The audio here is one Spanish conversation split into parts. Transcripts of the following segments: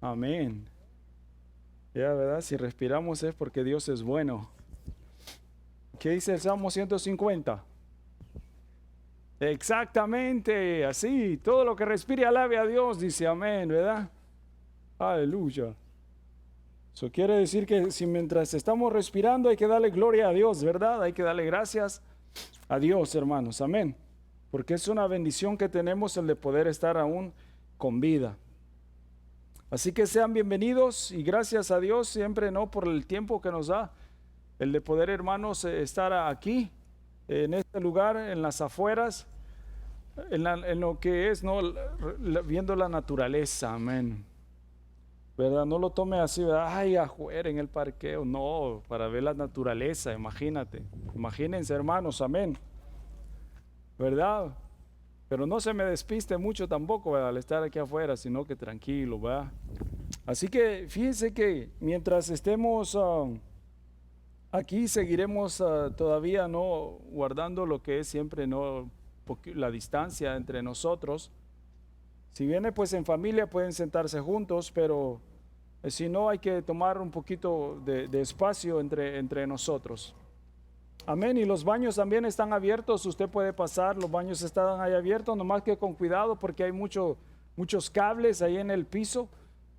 Amén. Ya, ¿verdad? Si respiramos es porque Dios es bueno. ¿Qué dice el Salmo 150? Exactamente, así. Todo lo que respire alabe a Dios, dice amén, ¿verdad? Aleluya. Eso quiere decir que si mientras estamos respirando hay que darle gloria a Dios, ¿verdad? Hay que darle gracias a Dios, hermanos. Amén. Porque es una bendición que tenemos el de poder estar aún con vida. Así que sean bienvenidos y gracias a Dios siempre, ¿no? Por el tiempo que nos da, el de poder, hermanos, estar aquí, en este lugar, en las afueras, en lo que es, ¿no? Viendo la naturaleza, amén. ¿Verdad? No lo tome así, ¿verdad? Ay, afuera en el parqueo, no, para ver la naturaleza, imagínate. Imagínense, hermanos, amén. ¿Verdad? Pero no se me despiste mucho tampoco, ¿verdad? Al estar aquí afuera, sino que tranquilo, ¿verdad? Así que fíjense que mientras estemos aquí, seguiremos todavía no guardando lo que es siempre no la distancia entre nosotros. Si viene pues en familia pueden sentarse juntos, pero si no hay que tomar un poquito de espacio entre nosotros. Amén. Y los baños también están abiertos, usted puede pasar, los baños están ahí abiertos, nomás que con cuidado porque hay muchos cables ahí en el piso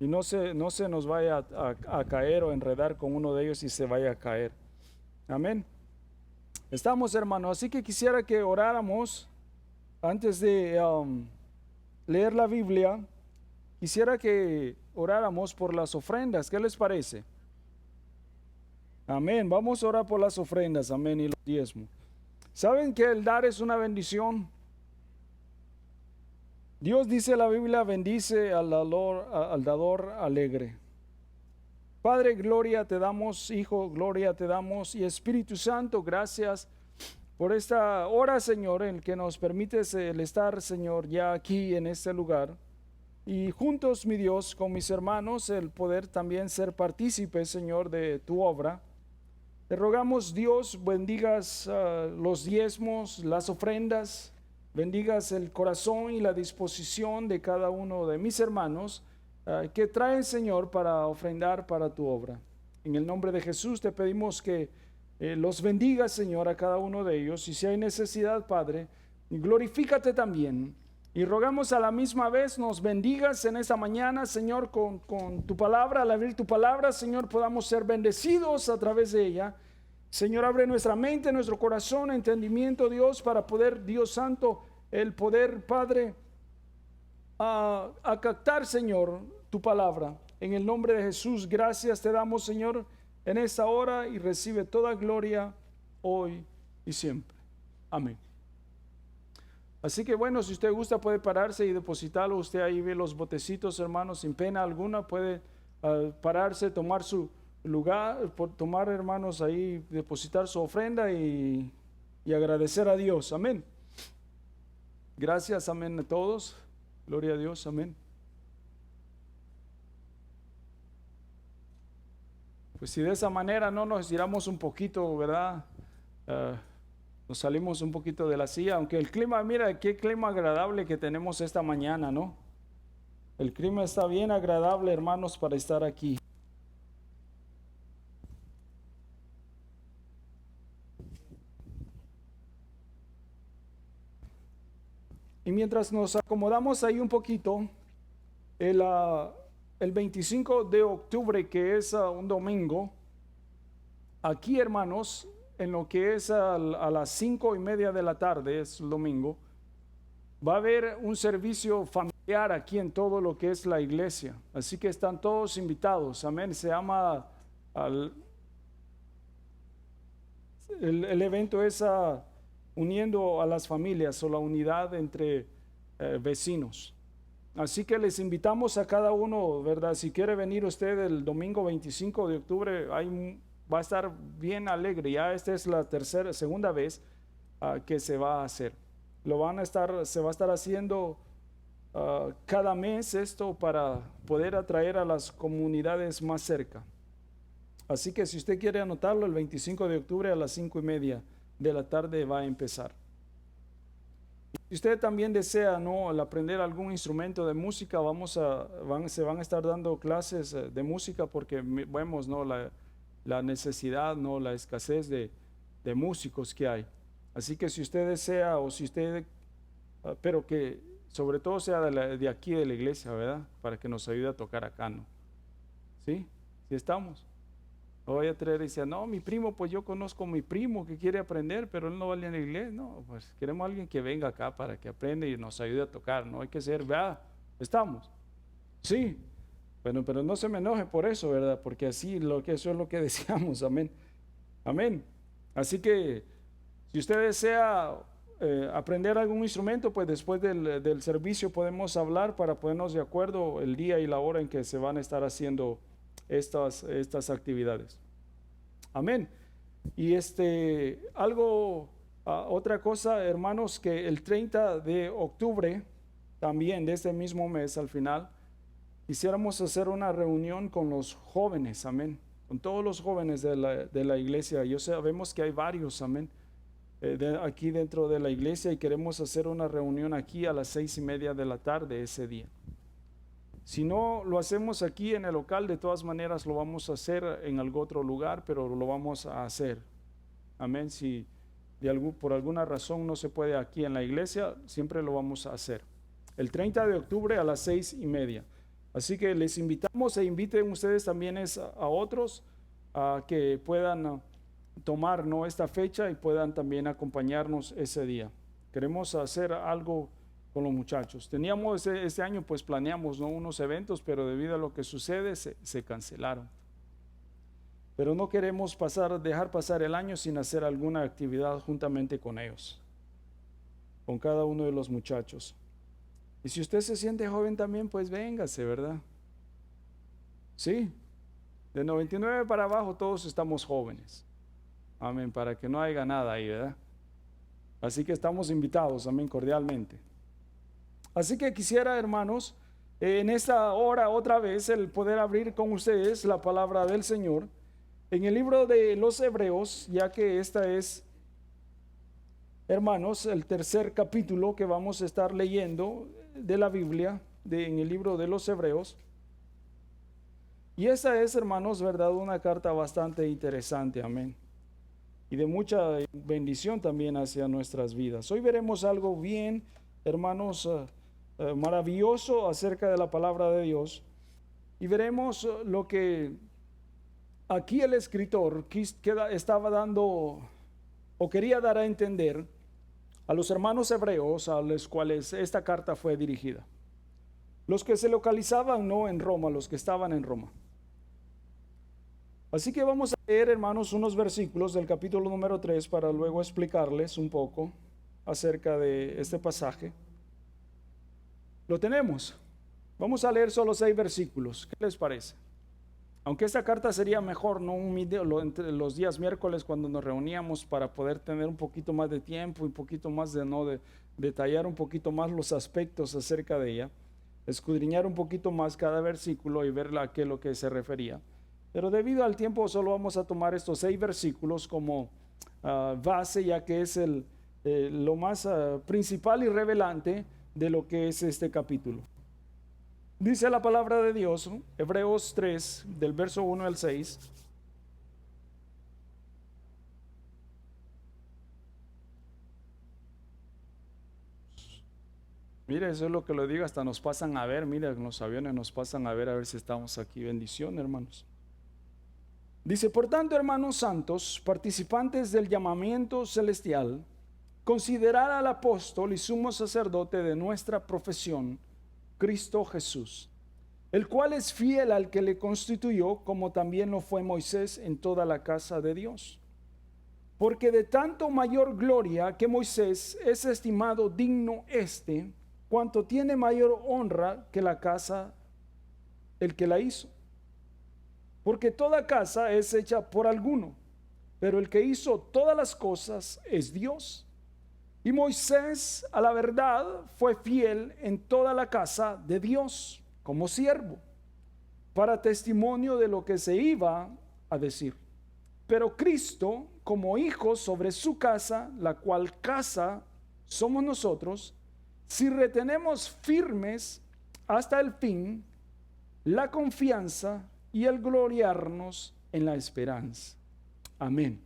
y no se nos vaya a caer o enredar con uno de ellos y se vaya a caer. Amén. Estamos, hermanos, así que quisiera que oráramos antes de leer la Biblia. Quisiera que oráramos por las ofrendas. ¿Qué les parece? Amén. Vamos a orar por las ofrendas. Amén. Y los diezmos. ¿Saben que el dar es una bendición? Dios dice en la Biblia, bendice al dador alegre. Padre, gloria te damos, Hijo, gloria te damos, y Espíritu Santo, gracias por esta hora, Señor, en que nos permites el estar, Señor, ya aquí en este lugar. Y juntos, mi Dios, con mis hermanos, el poder también ser partícipes, Señor, de tu obra. Te rogamos, Dios, bendigas los diezmos, las ofrendas, bendigas el corazón y la disposición de cada uno de mis hermanos que traen, Señor, para ofrendar para tu obra. En el nombre de Jesús te pedimos que los bendigas, Señor, a cada uno de ellos. Y si hay necesidad, Padre, glorifícate también. Y rogamos a la misma vez nos bendigas en esta mañana, Señor, con tu palabra. Al abrir tu palabra, Señor, podamos ser bendecidos a través de ella. Señor, abre nuestra mente, nuestro corazón, entendimiento, Dios, para poder, Dios Santo, el poder, Padre, a captar, Señor, tu palabra. En el nombre de Jesús, gracias te damos, Señor, en esta hora y recibe toda gloria hoy y siempre. Amén. Así que bueno, si usted gusta puede pararse y depositarlo. Usted ahí ve los botecitos, hermanos, sin pena alguna. Puede pararse, tomar su lugar, tomar, hermanos, ahí, depositar su ofrenda y agradecer a Dios. Amén. Gracias, amén a todos. Gloria a Dios, amén. Pues si de esa manera no nos estiramos un poquito, ¿verdad? Nos salimos un poquito de la silla, aunque el clima, mira qué clima agradable que tenemos esta mañana, ¿no? El clima está bien agradable, hermanos, para estar aquí. Y mientras nos acomodamos ahí un poquito, el 25 de octubre, que es un domingo, aquí, hermanos, en lo que es a las 5:30 de la tarde, es el domingo, va a haber un servicio familiar aquí en todo lo que es la iglesia. Así que están todos invitados. Amén. Se llama, el evento es uniendo a las familias o la unidad entre vecinos. Así que les invitamos a cada uno, ¿verdad? Si quiere venir usted el domingo 25 de octubre, va a estar bien alegre. Ya esta es la segunda vez que se va a hacer. Se va a estar haciendo cada mes esto para poder atraer a las comunidades más cerca. Así que si usted quiere anotarlo, el 25 de octubre a las 5:30 de la tarde va a empezar. Si usted también desea, ¿no?, el aprender algún instrumento de música, se van a estar dando clases de música porque vemos, ¿no?, la necesidad, ¿no?, la escasez de músicos que hay. Así que si usted desea o si usted, pero que sobre todo sea de aquí de la iglesia, ¿verdad? Para que nos ayude a tocar acá, ¿no? ¿Sí? ¿Sí estamos? No voy a traer y decir, no, mi primo, pues yo conozco a mi primo que quiere aprender, pero él no va a la iglesia. No, pues queremos a alguien que venga acá para que aprenda y nos ayude a tocar. No hay que ser, ¿verdad? ¿Estamos? Sí. Bueno, pero no se me enoje por eso, ¿verdad? Porque así eso es lo que deseamos. Amén. Amén. Así que si usted desea aprender algún instrumento, pues después del servicio podemos hablar para ponernos de acuerdo el día y la hora en que se van a estar haciendo estas actividades. Amén. Y otra cosa, hermanos, que el 30 de octubre, también de este mismo mes al final, quisiéramos hacer una reunión con los jóvenes, amén, con todos los jóvenes de la iglesia. Sabemos que hay varios, amén, aquí dentro de la iglesia, y queremos hacer una reunión aquí a las 6:30 de la tarde ese día. Si no lo hacemos aquí en el local, de todas maneras lo vamos a hacer en algún otro lugar, pero lo vamos a hacer. Amén. Si por alguna razón no se puede aquí en la iglesia, siempre lo vamos a hacer. El 30 de octubre a las 6:30. Así que les invitamos e inviten ustedes también a otros a que puedan tomar, ¿no?, esta fecha y puedan también acompañarnos ese día. Queremos hacer algo con los muchachos. Teníamos este año, pues planeamos, ¿no?, unos eventos, pero debido a lo que sucede se cancelaron. Pero no queremos dejar pasar el año sin hacer alguna actividad juntamente con ellos, con cada uno de los muchachos. Y si usted se siente joven también, pues véngase, ¿verdad? Sí, de 99 para abajo todos estamos jóvenes. Amén, para que no haya nada ahí, ¿verdad? Así que estamos invitados, amén, cordialmente. Así que quisiera, hermanos, en esta hora otra vez el poder abrir con ustedes la palabra del Señor en el libro de los Hebreos, ya que esta es, hermanos, el tercer capítulo que vamos a estar leyendo de la Biblia, en el libro de los Hebreos. Y esta es, hermanos, verdad, una carta bastante interesante, amén, y de mucha bendición también hacia nuestras vidas. Hoy veremos algo bien, hermanos, maravilloso acerca de la palabra de Dios, y veremos lo que aquí el escritor estaba dando o quería dar a entender a los hermanos hebreos a los cuales esta carta fue dirigida, los que se localizaban no en Roma, los que estaban en Roma. Así que vamos a leer, hermanos, unos versículos del capítulo número 3 para luego explicarles un poco acerca de este pasaje. Lo tenemos. Vamos a leer solo 6 versículos. ¿Qué les parece? Aunque esta carta sería mejor, no un video entre los días miércoles cuando nos reuníamos para poder tener un poquito más de tiempo y un poquito más de detallar un poquito más los aspectos acerca de ella, escudriñar un poquito más cada versículo y ver a qué es lo que se refería. Pero debido al tiempo solo vamos a tomar estos 6 versículos como base, ya que es lo más principal y revelante de lo que es este capítulo. Dice la palabra de Dios, Hebreos 3, del verso 1 al 6. Mire, eso es lo que lo digo, hasta nos pasan a ver, mire, en los aviones nos pasan a ver si estamos aquí. Bendición, hermanos. Dice, por tanto, hermanos santos, participantes del llamamiento celestial, considerad al apóstol y sumo sacerdote de nuestra profesión, Cristo Jesús, el cual es fiel al que le constituyó, como también lo fue Moisés en toda la casa de Dios. Porque de tanto mayor gloria que Moisés es estimado digno cuanto tiene mayor honra que la casa, el que la hizo. Porque toda casa es hecha por alguno, pero el que hizo todas las cosas es Dios. Y Moisés, a la verdad, fue fiel en toda la casa de Dios, como siervo, para testimonio de lo que se iba a decir. Pero Cristo, como hijo sobre su casa, la cual casa somos nosotros, si retenemos firmes hasta el fin la confianza y el gloriarnos en la esperanza. Amén.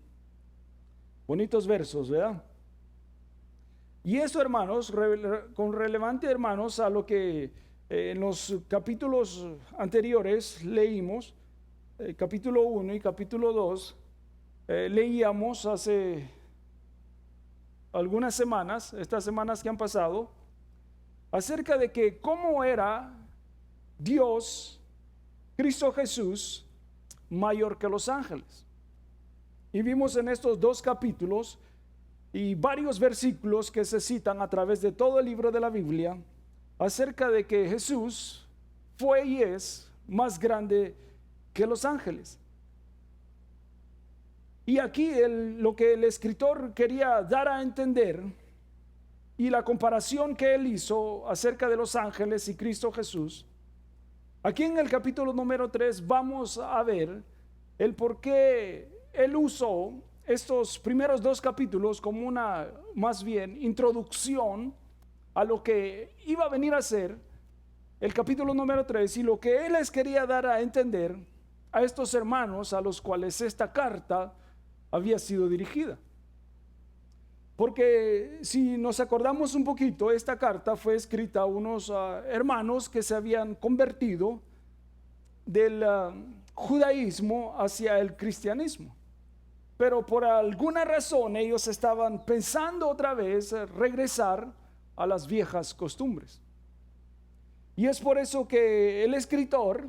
Bonitos versos, ¿verdad? Y eso, hermanos, con relevante, hermanos, a lo que en los capítulos anteriores leímos, capítulo 1 y capítulo 2, leíamos hace algunas semanas, estas semanas que han pasado, acerca de que cómo era Dios, Cristo Jesús, mayor que los ángeles. Y vimos en estos dos capítulos y varios versículos que se citan a través de todo el libro de la Biblia acerca de que Jesús fue y es más grande que los ángeles. Y aquí lo que el escritor quería dar a entender y la comparación que él hizo acerca de los ángeles y Cristo Jesús, aquí en el capítulo número 3 vamos a ver el por qué él usó estos primeros dos capítulos como una, más bien, introducción a lo que iba a venir a ser el capítulo número 3 y lo que él les quería dar a entender a estos hermanos a los cuales esta carta había sido dirigida. Porque si nos acordamos un poquito, esta carta fue escrita a unos hermanos que se habían convertido del judaísmo hacia el cristianismo. Pero por alguna razón ellos estaban pensando otra vez regresar a las viejas costumbres. Y es por eso que el escritor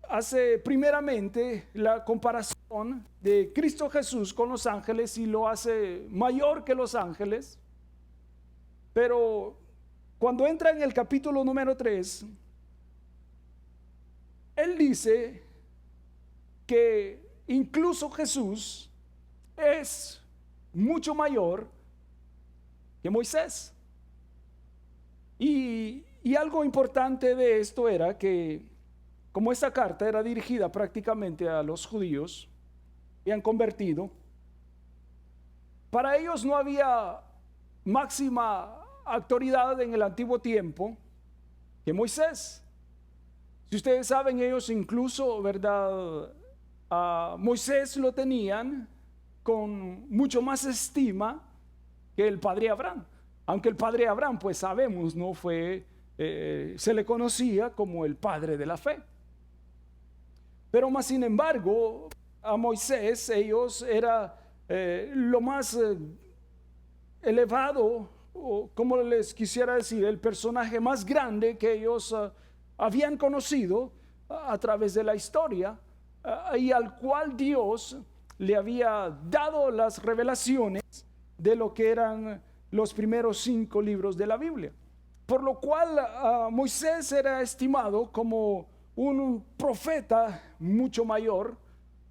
hace primeramente la comparación de Cristo Jesús con los ángeles y lo hace mayor que los ángeles. Pero cuando entra en el capítulo número 3, él dice que incluso Jesús es mucho mayor que Moisés. Y algo importante de esto era que, como esta carta era dirigida prácticamente a los judíos que han convertido, para ellos no había máxima autoridad en el antiguo tiempo que Moisés. Si ustedes saben, ellos incluso, ¿verdad? A Moisés lo tenían con mucho más estima que el padre Abraham. Aunque el padre Abraham, pues sabemos, no fue, se le conocía como el padre de la fe. Pero más sin embargo, a Moisés ellos era lo más elevado, o como les quisiera decir, el personaje más grande que ellos habían conocido a través de la historia, y al cual Dios le había dado las revelaciones de lo que eran los primeros 5 libros de la Biblia. Por lo cual Moisés era estimado como un profeta mucho mayor,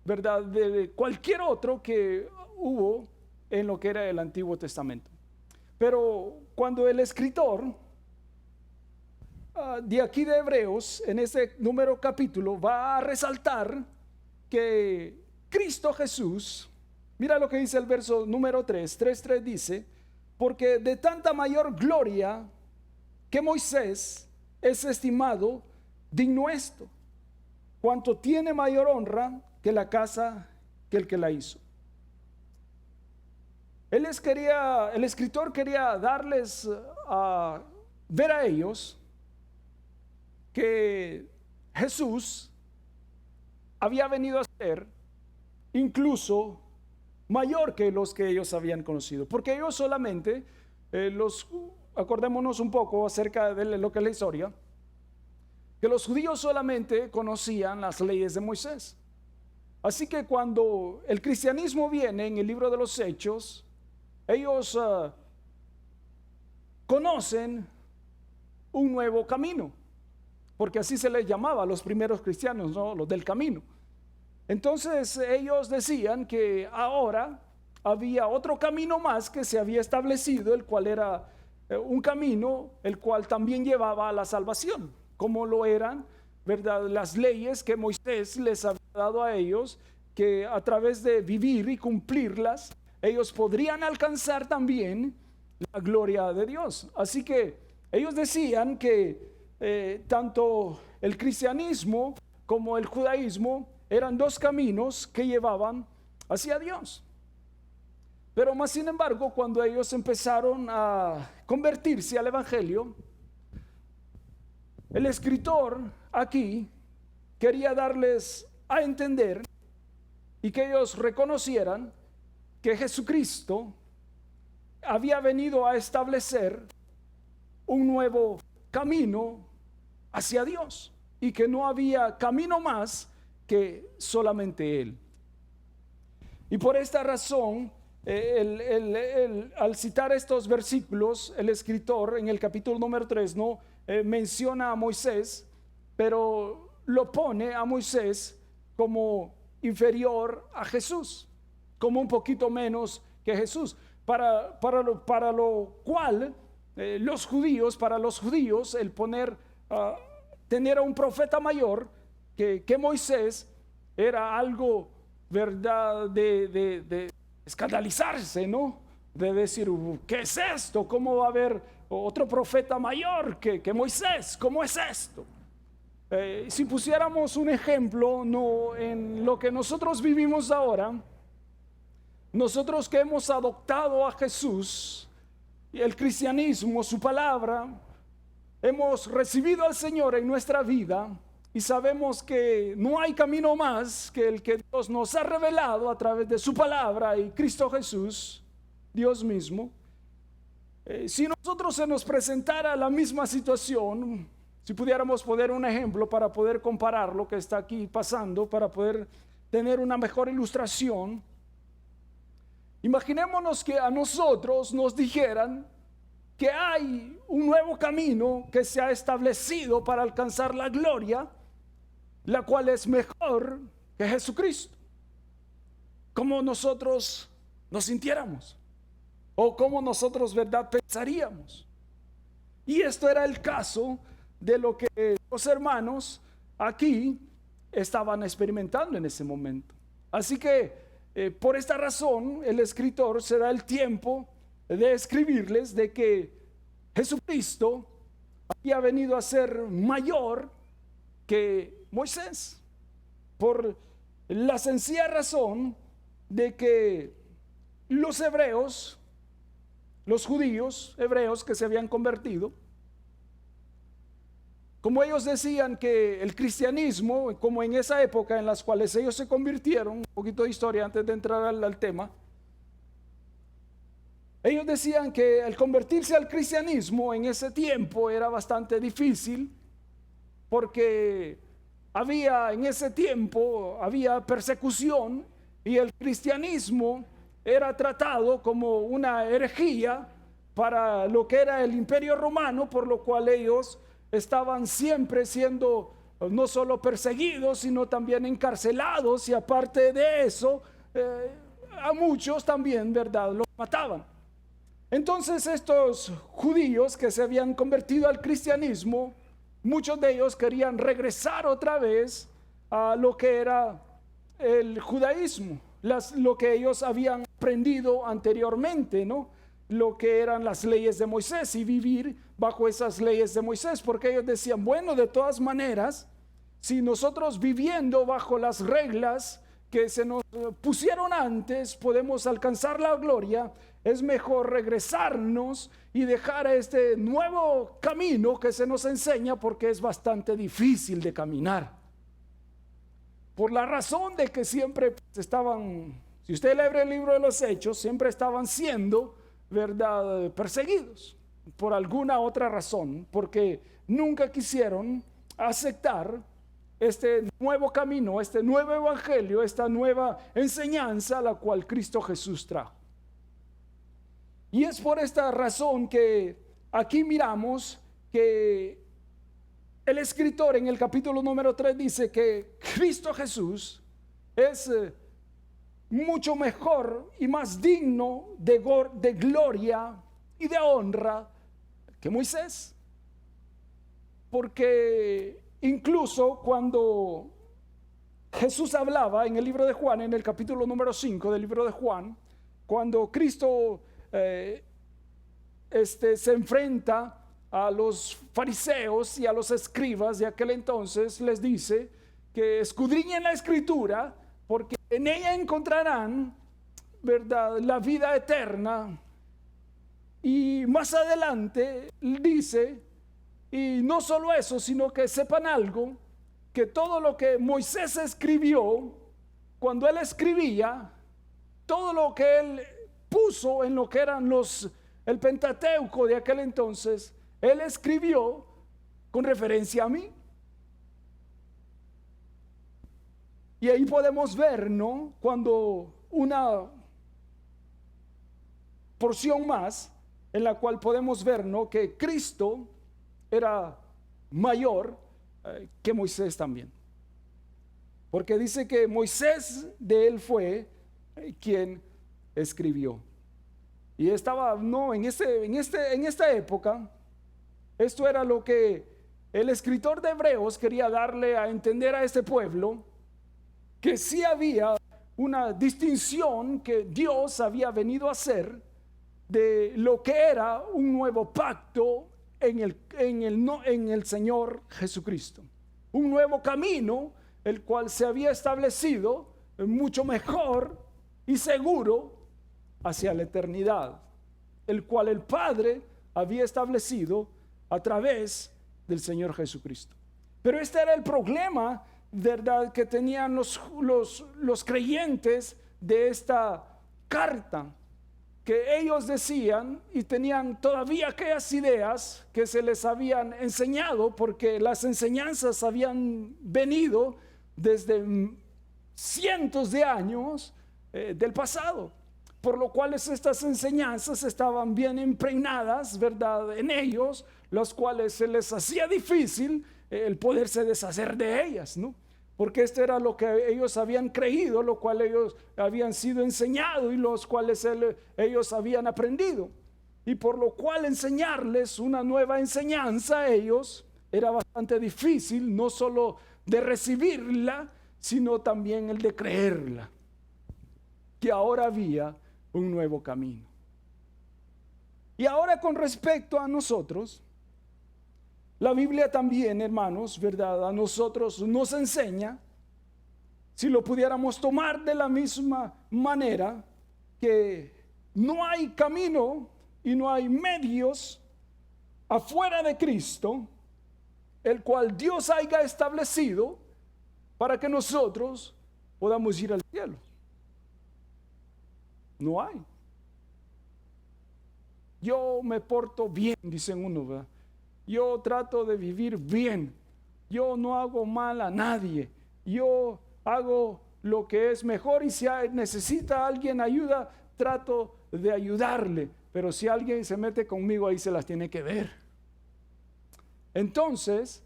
¿verdad?, de cualquier otro que hubo en lo que era el Antiguo Testamento. Pero cuando el escritor de aquí de Hebreos, en ese número capítulo, va a resaltar que Cristo Jesús, mira lo que dice el verso número 3:3 dice, porque de tanta mayor gloria que Moisés es estimado digno esto, cuanto tiene mayor honra que la casa que el que la hizo. El escritor quería darles a ver a ellos que Jesús había venido a ser incluso mayor que los que ellos habían conocido, porque ellos solamente, acordémonos un poco acerca de lo que es la historia, que los judíos solamente conocían las leyes de Moisés. Así que cuando el cristianismo viene en el libro de los Hechos, ellos conocen un nuevo camino, porque así se les llamaba a los primeros cristianos, ¿no?, los del camino. Entonces ellos decían que ahora había otro camino más que se había establecido, el cual era un camino el cual también llevaba a la salvación, como lo eran, ¿verdad?, las leyes que Moisés les había dado a ellos, que a través de vivir y cumplirlas, ellos podrían alcanzar también la gloria de Dios. Así que Ellos decían que tanto el cristianismo como el judaísmo eran dos caminos que llevaban hacia Dios. Pero más sin embargo, cuando ellos empezaron a convertirse al evangelio, el escritor aquí quería darles a entender y que ellos reconocieran que Jesucristo había venido a establecer un nuevo camino hacia Dios y que no había camino más que solamente Él. Y por esta razón, al citar estos versículos, el escritor en el capítulo número 3 no menciona a Moisés, pero lo pone a Moisés como inferior a Jesús, como un poquito menos que Jesús, para lo cual para los judíos, el tener a un profeta mayor que Moisés era algo, verdad, de escandalizarse, ¿no? De decir, ¿qué es esto? ¿Cómo va a haber otro profeta mayor que Moisés? ¿Cómo es esto? Si pusiéramos un ejemplo, no, en lo que nosotros vivimos ahora, nosotros que hemos adoptado a Jesús y el cristianismo, su palabra, hemos recibido al Señor en nuestra vida y sabemos que no hay camino más que el que Dios nos ha revelado a través de su palabra y Cristo Jesús, Dios mismo. Si nosotros se nos presentara la misma situación, si pudiéramos poner un ejemplo para poder comparar lo que está aquí pasando, para poder tener una mejor ilustración, imaginémonos que a nosotros nos dijeran que hay un nuevo camino que se ha establecido para alcanzar la gloria, la cual es mejor que Jesucristo. ¿Cómo nosotros nos sintiéramos? ¿O cómo nosotros, verdad, pensaríamos? Y esto era el caso de lo que los hermanos aquí estaban experimentando en ese momento. Así que por esta razón el escritor se da el tiempo de escribirles de que Jesucristo había venido a ser mayor que Moisés, por la sencilla razón de que los hebreos, los judíos hebreos que se habían convertido, como ellos decían que el cristianismo, como en esa época en las cuales ellos se convirtieron, un poquito de historia antes de entrar al tema, ellos decían que al convertirse al cristianismo en ese tiempo era bastante difícil porque en ese tiempo había persecución y el cristianismo era tratado como una herejía para lo que era el imperio romano, por lo cual ellos estaban siempre siendo no solo perseguidos, sino también encarcelados, y aparte de eso, a muchos también, ¿verdad?, los mataban. Entonces estos judíos que se habían convertido al cristianismo, muchos de ellos querían regresar otra vez a lo que era el judaísmo, lo que ellos habían aprendido anteriormente, ¿no? Lo que eran las leyes de Moisés y vivir bajo esas leyes de Moisés, porque ellos decían, bueno, de todas maneras, si nosotros viviendo bajo las reglas que se nos pusieron antes podemos alcanzar la gloria, es mejor regresarnos y dejar este nuevo camino que se nos enseña, porque es bastante difícil de caminar. Por la razón de que siempre estaban, si usted lee el libro de los Hechos, siempre estaban siendo, ¿verdad?, perseguidos por alguna otra razón, porque nunca quisieron aceptar este nuevo camino, este nuevo evangelio, esta nueva enseñanza a la cual Cristo Jesús trajo. Y es por esta razón que aquí miramos que el escritor en el capítulo número 3 dice que Cristo Jesús es mucho mejor y más digno de gloria y de honra que Moisés. Porque incluso cuando Jesús hablaba en el libro de Juan, en el capítulo número 5 del libro de Juan, cuando Cristo se enfrenta a los fariseos y a los escribas de aquel entonces, les dice que escudriñen la escritura porque en ella encontrarán, ¿verdad?, la vida eterna. Y más adelante dice, y no solo eso, sino que sepan algo, que todo lo que Moisés escribió, cuando él escribía, todo lo que él puso en lo que eran el Pentateuco de aquel entonces, él escribió con referencia a mí. Y ahí podemos ver, ¿no?, cuando una porción más en la cual podemos ver, ¿no?, que Cristo era mayor que Moisés también. Porque dice que Moisés de él fue quien escribió. Y estaba, no, en esta época, esto era lo que el escritor de Hebreos quería darle a entender a este pueblo, que sí había una distinción que Dios había venido a hacer de lo que era un nuevo pacto en el Señor Jesucristo. Un nuevo camino, el cual se había establecido mucho mejor y seguro hacia la eternidad, el cual el Padre había establecido a través del Señor Jesucristo. Pero este era el problema, ¿verdad?, que tenían los creyentes de esta carta, que ellos decían y tenían todavía aquellas ideas que se les habían enseñado, porque las enseñanzas habían venido desde cientos de años del pasado, por lo cual estas enseñanzas estaban bien impregnadas, ¿verdad?, en ellos, los cuales se les hacía difícil el poderse deshacer de ellas, ¿no? Porque esto era lo que ellos habían creído, lo cual ellos habían sido enseñados y los cuales ellos habían aprendido. Y por lo cual enseñarles una nueva enseñanza a ellos era bastante difícil, no solo de recibirla, sino también el de creerla, que ahora había un nuevo camino. Y ahora con respecto a nosotros, la Biblia también, hermanos, ¿verdad?, a nosotros nos enseña, si lo pudiéramos tomar de la misma manera, que no hay camino y no hay medios afuera de Cristo, el cual Dios haya establecido para que nosotros podamos ir al cielo. No hay. Yo me porto bien, dicen uno, ¿verdad? Yo trato de vivir bien. Yo no hago mal a nadie. Yo hago lo que es mejor y si necesita alguien ayuda, trato de ayudarle. Pero si alguien se mete conmigo, ahí se las tiene que ver. Entonces,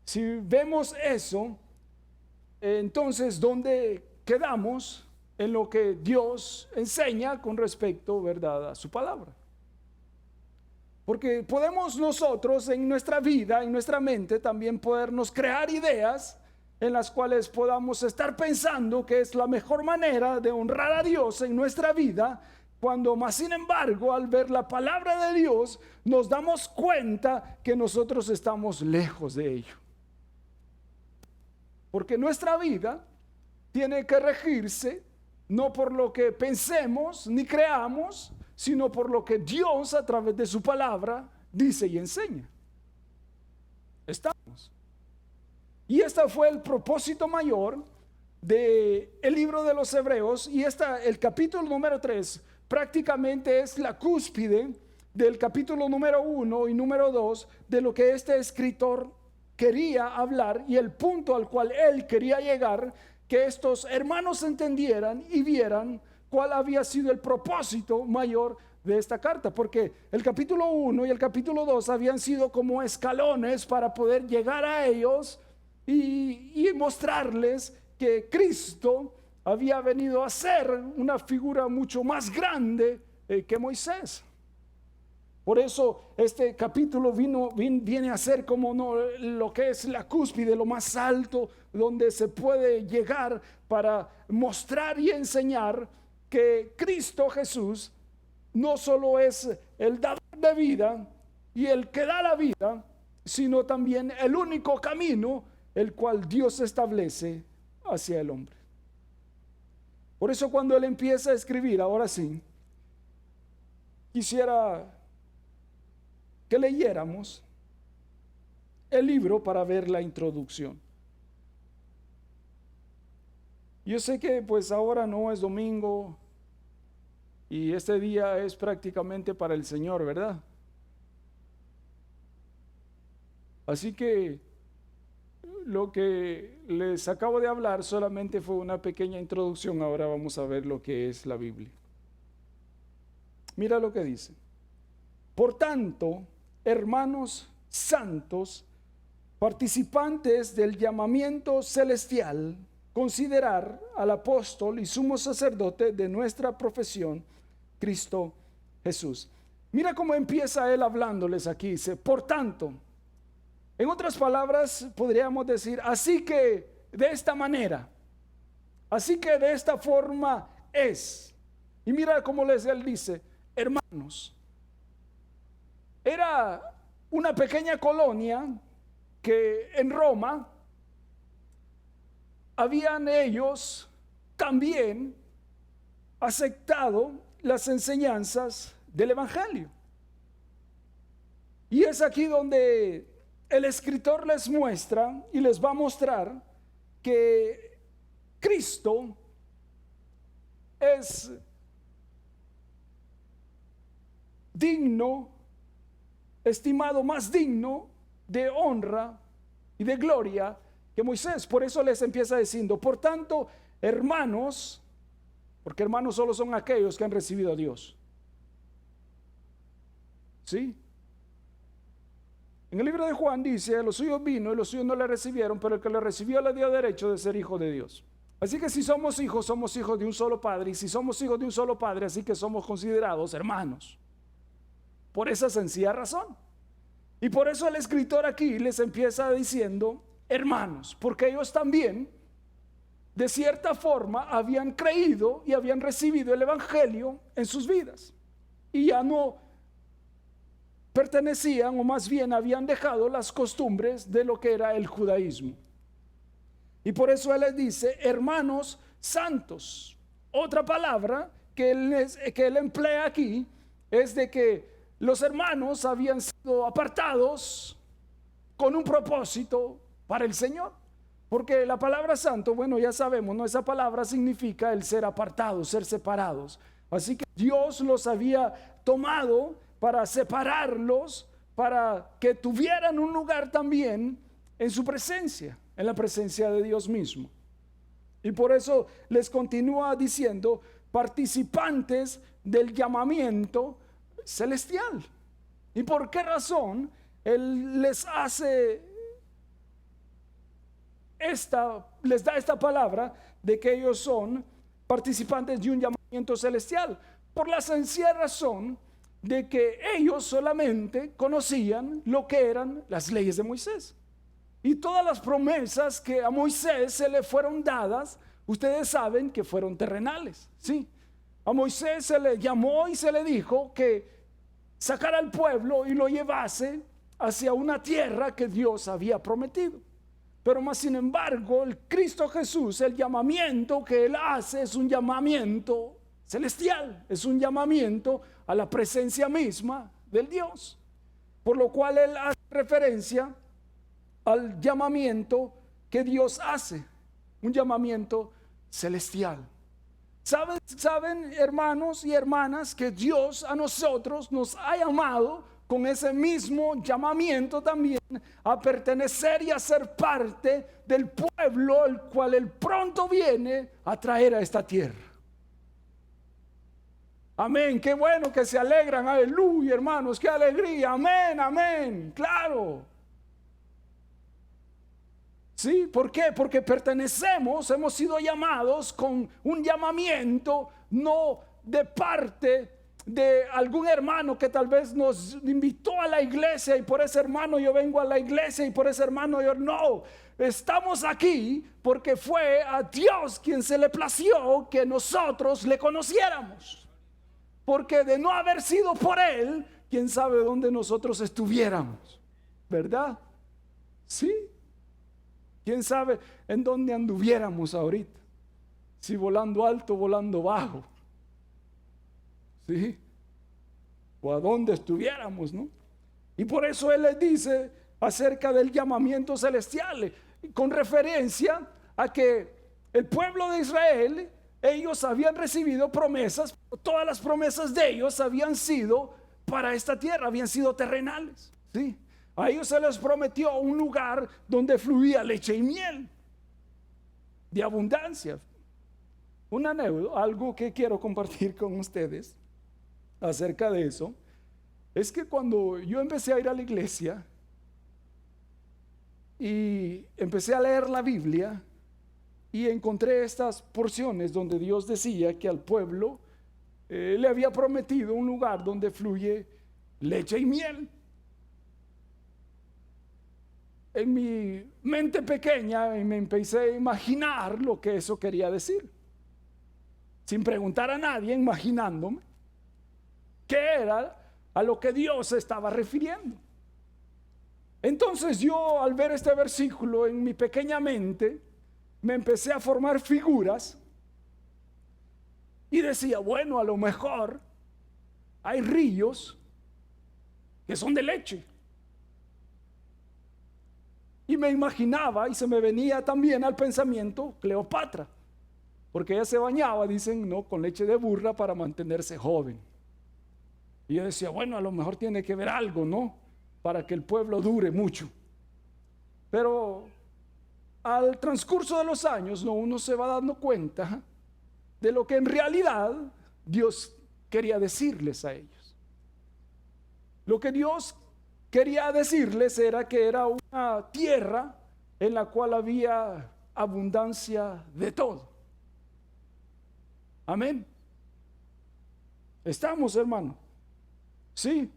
si vemos eso, entonces, ¿dónde quedamos en lo que Dios enseña con respecto, ¿verdad?, a su palabra? Porque podemos nosotros en nuestra vida, en nuestra mente, también podernos crear ideas en las cuales podamos estar pensando que es la mejor manera de honrar a Dios en nuestra vida, cuando más sin embargo, al ver la palabra de Dios, nos damos cuenta que nosotros estamos lejos de ello. Porque nuestra vida tiene que regirse no por lo que pensemos ni creamos, sino por lo que Dios a través de su palabra dice y enseña. Estamos. Y este fue el propósito mayor del libro de los Hebreos, y el capítulo número 3 prácticamente es la cúspide del capítulo número 1 y número 2 de lo que este escritor quería hablar y el punto al cual él quería llegar, que estos hermanos entendieran y vieran cuál había sido el propósito mayor de esta carta, porque el capítulo 1 y el capítulo 2 habían sido como escalones para poder llegar a ellos y mostrarles que Cristo había venido a ser una figura mucho más grande que Moisés. Por eso este capítulo viene a ser como lo que es la cúspide, lo más alto, donde se puede llegar para mostrar y enseñar que Cristo Jesús no solo es el dador de vida, y el que da la vida, sino también el único camino el cual Dios establece hacia el hombre. Por eso cuando él empieza a escribir, ahora sí, quisiera que leyéramos el libro para ver la introducción. Yo sé que pues ahora no es domingo y este día es prácticamente para el Señor, ¿verdad? Así que lo que les acabo de hablar solamente fue una pequeña introducción. Ahora vamos a ver lo que es la Biblia. Mira lo que dice. Por tanto, hermanos santos, participantes del llamamiento celestial, considerar al apóstol y sumo sacerdote de nuestra profesión, Cristo Jesús. Mira cómo empieza él hablándoles aquí. Dice, por tanto, en otras palabras podríamos decir, así que de esta manera, así que de esta forma es. Y mira cómo él dice, hermanos. Era una pequeña colonia que en Roma habían ellos también aceptado las enseñanzas del Evangelio. Y es aquí donde el escritor les muestra y les va a mostrar que Cristo es digno, estimado más digno de honra y de gloria que Moisés. Por eso les empieza diciendo, por tanto, hermanos, porque hermanos solo son aquellos que han recibido a Dios. ¿Sí? En el libro de Juan dice, los suyos vino y los suyos no le recibieron, pero el que le recibió le dio derecho de ser hijo de Dios. Así que si somos hijos de un solo padre, y si somos hijos de un solo padre, así que somos considerados hermanos. Por esa sencilla razón. Y por eso el escritor aquí les empieza diciendo, hermanos, porque ellos también, de cierta forma, habían creído y habían recibido el Evangelio en sus vidas. Y ya no pertenecían, o más bien habían dejado las costumbres de lo que era el judaísmo. Y por eso él les dice, hermanos santos. Otra palabra que él emplea aquí es de que los hermanos habían sido apartados con un propósito para el Señor. Porque la palabra santo, bueno, ya sabemos, ¿no? Esa palabra significa el ser apartados, ser separados. Así que Dios los había tomado para separarlos, para que tuvieran un lugar también en su presencia, en la presencia de Dios mismo. Y por eso les continúa diciendo, participantes del llamamiento celestial. ¿Y por qué razón él les da esta palabra de que ellos son participantes de un llamamiento celestial? Por la sencilla razón de que ellos solamente conocían lo que eran las leyes de Moisés. Y todas las promesas que a Moisés se le fueron dadas, ustedes saben que fueron terrenales, ¿sí? A Moisés se le llamó y se le dijo que sacara al pueblo y lo llevase hacia una tierra que Dios había prometido. Pero más sin embargo, el Cristo Jesús, el llamamiento que él hace es un llamamiento celestial, es un llamamiento a la presencia misma del Dios. Por lo cual él hace referencia al llamamiento que Dios hace, un llamamiento celestial. ¿Saben, hermanos y hermanas, que Dios a nosotros nos ha llamado con ese mismo llamamiento también a pertenecer y a ser parte del pueblo el cual él pronto viene a traer a esta tierra? Amén, qué bueno que se alegran, aleluya, hermanos, qué alegría, amén, amén, claro. ¿Sí? ¿Por qué? Porque pertenecemos, hemos sido llamados con un llamamiento, no de parte de algún hermano que tal vez nos invitó a la iglesia y por ese hermano yo vengo a la iglesia y por ese hermano yo no. Estamos aquí porque fue a Dios quien se le plació que nosotros le conociéramos. Porque de no haber sido por él, quién sabe dónde nosotros estuviéramos, ¿verdad? Sí. ¿Quién sabe en dónde anduviéramos ahorita? Si volando alto, volando bajo. ¿Sí? O a dónde estuviéramos, ¿no? Y por eso Él les dice acerca del llamamiento celestial, con referencia a que el pueblo de Israel, ellos habían recibido promesas, todas las promesas de ellos habían sido para esta tierra, habían sido terrenales, ¿sí? A ellos se les prometió un lugar donde fluía leche y miel, de abundancia. Un anécdota, algo que quiero compartir con ustedes acerca de eso, es que cuando yo empecé a ir a la iglesia y empecé a leer la Biblia y encontré estas porciones donde Dios decía que al pueblo le había prometido un lugar donde fluye leche y miel. En mi mente pequeña me empecé a imaginar lo que eso quería decir, sin preguntar a nadie, imaginándome qué era a lo que Dios se estaba refiriendo. Entonces yo, al ver este versículo en mi pequeña mente, me empecé a formar figuras y decía, bueno, a lo mejor hay ríos que son de leche. Y me imaginaba, y se me venía también al pensamiento, Cleopatra, porque ella se bañaba, dicen, no, con leche de burra para mantenerse joven. Y yo decía, bueno, a lo mejor tiene que ver algo, ¿no? Para que el pueblo dure mucho. Pero al transcurso de los años, ¿no?, uno se va dando cuenta de lo que en realidad Dios quería decirles a ellos. Lo que Dios quería decirles era que era una tierra en la cual había abundancia de todo. Amén. Estamos, hermano. Sí.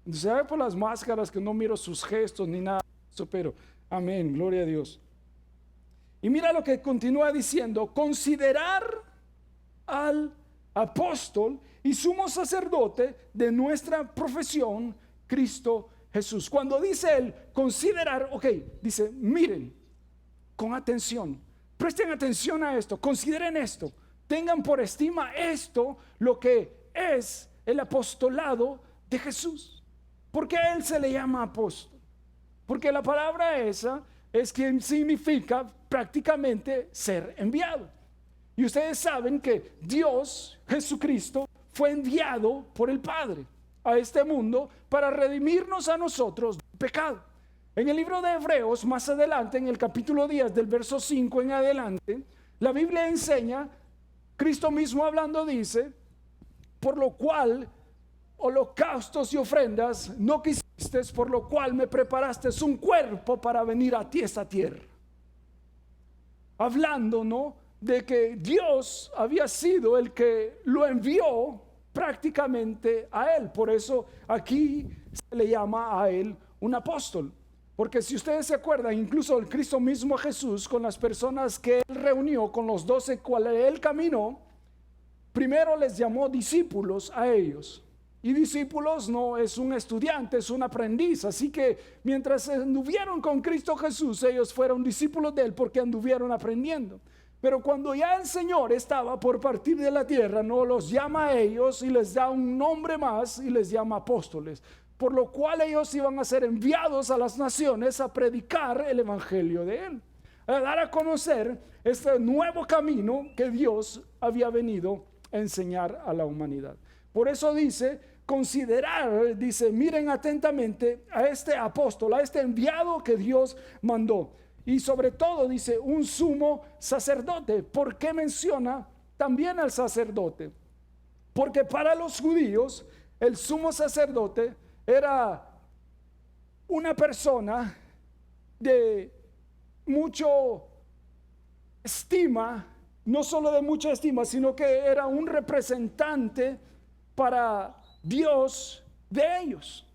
Se ve por las máscaras que no miro sus gestos ni nada de eso, pero amén, gloria a Dios. Y mira lo que continúa diciendo: considerar al apóstol y sumo sacerdote de nuestra profesión, Cristo Jesús. Cuando dice él considerar, ok, dice, miren con atención, presten atención a esto, consideren esto, tengan por estima esto, lo que es el apostolado de Jesús. ¿Por qué a él se le llama apóstol? Porque la palabra esa es que significa prácticamente ser enviado. Y ustedes saben que Dios, Jesucristo, fue enviado por el Padre a este mundo para redimirnos a nosotros del pecado. En el libro de Hebreos, más adelante, en el capítulo 10, del verso 5 en adelante, la Biblia enseña, Cristo mismo hablando dice, por lo cual holocaustos y ofrendas no quisiste, por lo cual me preparaste un cuerpo para venir a ti esta tierra. Hablando, ¿no?, de que Dios había sido el que lo envió prácticamente a él. Por eso aquí se le llama a él un apóstol. Porque si ustedes se acuerdan, incluso el Cristo mismo Jesús, con las personas que él reunió, con los 12 cuales él caminó, primero les llamó discípulos a ellos. Y discípulos no es un estudiante, es un aprendiz. Así que mientras anduvieron con Cristo Jesús, ellos fueron discípulos de él porque anduvieron aprendiendo. Pero cuando ya el Señor estaba por partir de la tierra, no los llama a ellos y les da un nombre más y les llama apóstoles. Por lo cual ellos iban a ser enviados a las naciones a predicar el evangelio de él, a dar a conocer este nuevo camino que Dios había venido a enseñar a la humanidad. Por eso dice, considerar, dice, miren atentamente a este apóstol, a este enviado que Dios mandó. Y sobre todo dice, un sumo sacerdote. ¿Por qué menciona también al sacerdote? Porque para los judíos el sumo sacerdote era una persona de mucho estima, no solo de mucha estima, sino que era un representante para Dios de ellos.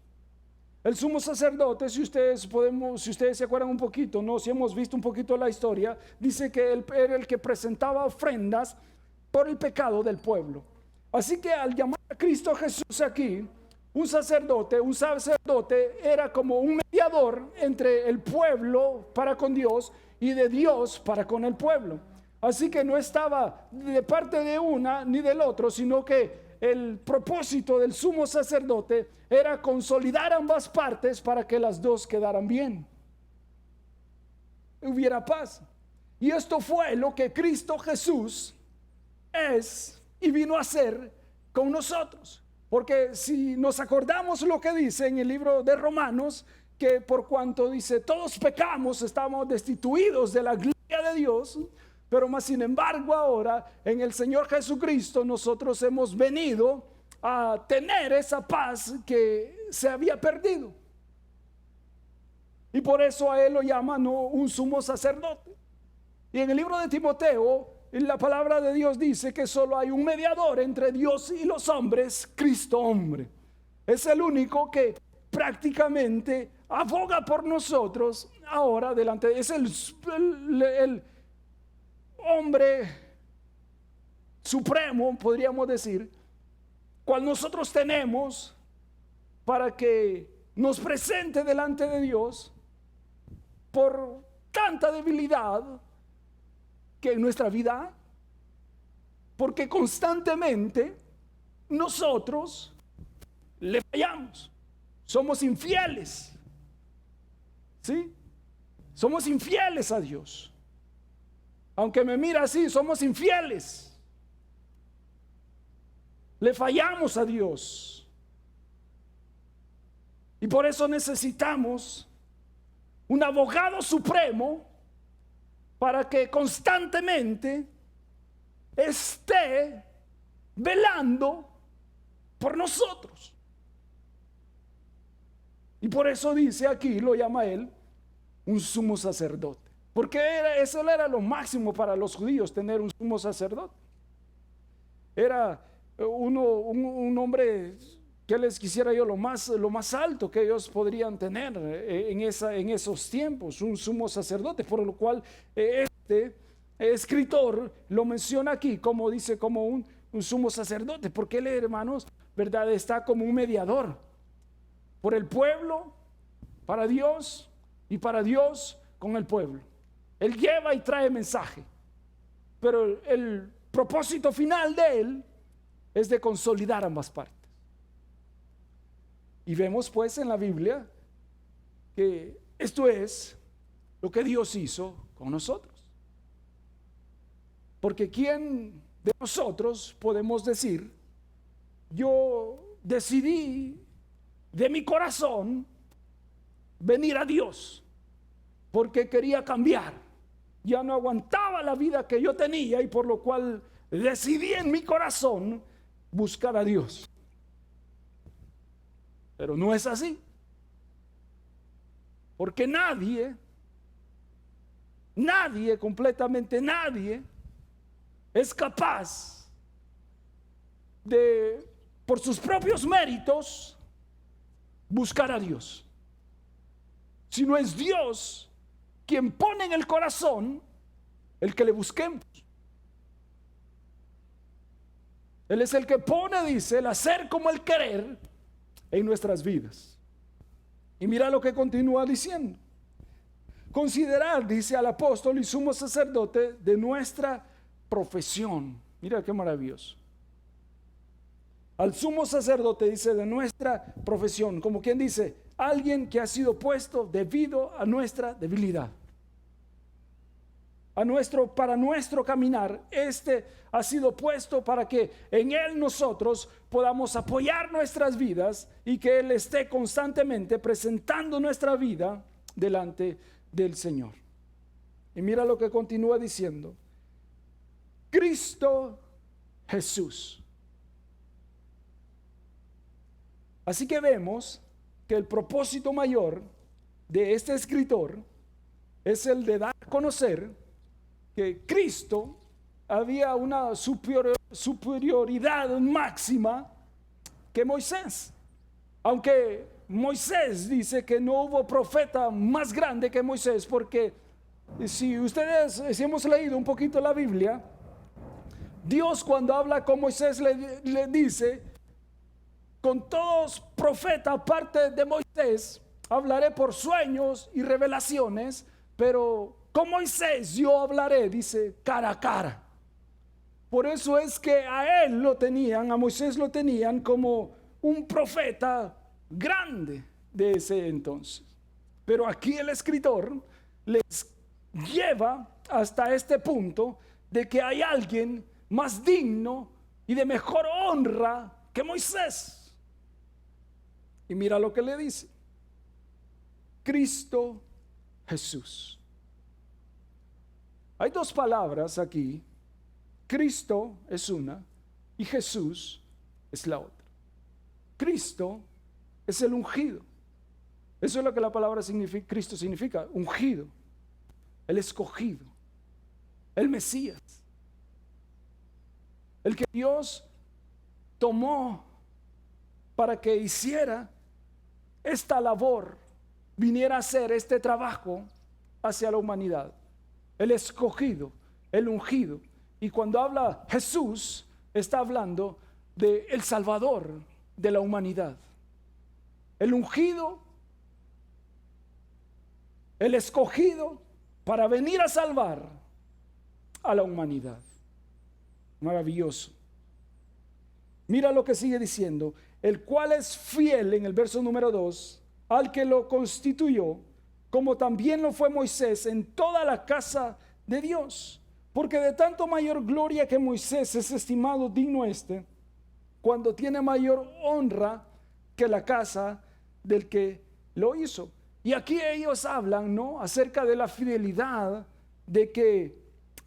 El sumo sacerdote, si ustedes se acuerdan un poquito, no, si hemos visto un poquito la historia, dice que él era el que presentaba ofrendas por el pecado del pueblo. Así que al llamar a Cristo Jesús aquí, un sacerdote era como un mediador entre el pueblo para con Dios y de Dios para con el pueblo. Así que no estaba de parte de una ni del otro, sino que el propósito del sumo sacerdote era consolidar ambas partes para que las dos quedaran bien, hubiera paz. Y esto fue lo que Cristo Jesús es y vino a hacer con nosotros. Porque si nos acordamos lo que dice en el libro de Romanos, que por cuanto dice todos pecamos, estamos destituidos de la gloria de Dios, pero más sin embargo ahora en el Señor Jesucristo nosotros hemos venido a tener esa paz que se había perdido. Y por eso a él lo llaman un sumo sacerdote. Y en el libro de Timoteo, la palabra de Dios dice que solo hay un mediador entre Dios y los hombres, Cristo hombre. Es el único que prácticamente aboga por nosotros ahora delante. Es el hombre supremo, podríamos decir, cual nosotros tenemos para que nos presente delante de Dios por tanta debilidad que en nuestra vida, porque constantemente nosotros le fallamos, somos infieles, ¿sí? Somos infieles a Dios. Aunque me mira así, somos infieles. Le fallamos a Dios. Y por eso necesitamos un abogado supremo para que constantemente esté velando por nosotros. Y por eso dice aquí, lo llama él un sumo sacerdote. Porque eso era lo máximo para los judíos, tener un sumo sacerdote. Era un hombre que les quisiera yo lo más alto que ellos podrían tener en esos tiempos, un sumo sacerdote, por lo cual este escritor lo menciona aquí como dice, como un sumo sacerdote, porque él, hermanos, verdad, está como un mediador por el pueblo, para Dios y para Dios con el pueblo. Él lleva y trae mensaje, pero el propósito final de él es de consolidar ambas partes. Y vemos pues en la Biblia que esto es lo que Dios hizo con nosotros. Porque ¿quién de nosotros podemos decir, yo decidí de mi corazón venir a Dios porque quería cambiar? Ya no aguantaba la vida que yo tenía y por lo cual decidí en mi corazón buscar a Dios. Pero no es así. Porque nadie, completamente nadie, es capaz de, por sus propios méritos, buscar a Dios. Si no es Dios quien pone en el corazón el que le busquemos. Él es el que pone, dice, el hacer como el querer en nuestras vidas. Y mira lo que continúa diciendo. Considerar, dice al apóstol y sumo sacerdote, de nuestra profesión. Mira qué maravilloso. Al sumo sacerdote dice de nuestra profesión, como quien dice, alguien que ha sido puesto debido a nuestra debilidad. Para nuestro caminar, este ha sido puesto para que en él nosotros podamos apoyar nuestras vidas y que él esté constantemente presentando nuestra vida delante del Señor. Y mira lo que continúa diciendo. Cristo Jesús. Así que vemos que el propósito mayor de este escritor es el de dar a conocer que Cristo había una superioridad máxima que Moisés. Aunque Moisés dice que no hubo profeta más grande que Moisés, porque si hemos leído un poquito la Biblia, Dios cuando habla con Moisés le dice, con todos profetas aparte de Moisés, hablaré por sueños y revelaciones, pero con Moisés yo hablaré, dice, cara a cara. Por eso es que a él lo tenían, a Moisés lo tenían como un profeta grande de ese entonces. Pero aquí el escritor les lleva hasta este punto de que hay alguien más digno y de mejor honra que Moisés. Y mira lo que le dice: Cristo Jesús. Hay dos palabras aquí. Cristo es una y Jesús es la otra. Cristo es el ungido. Eso es lo que la palabra significa. Cristo significa ungido, el escogido, el Mesías, el que Dios tomó para que hiciera esta labor, viniera a hacer este trabajo hacia la humanidad. El escogido, el ungido. Y cuando habla Jesús, está hablando de el Salvador de la humanidad. El ungido, el escogido para venir a salvar a la humanidad. Maravilloso. Mira lo que sigue diciendo: el cual es fiel, en el verso número 2, al que lo constituyó, como también lo fue Moisés en toda la casa de Dios. Porque de tanto mayor gloria que Moisés es estimado digno cuando tiene mayor honra que la casa del que lo hizo. Y aquí ellos hablan, ¿no?, acerca de la fidelidad de que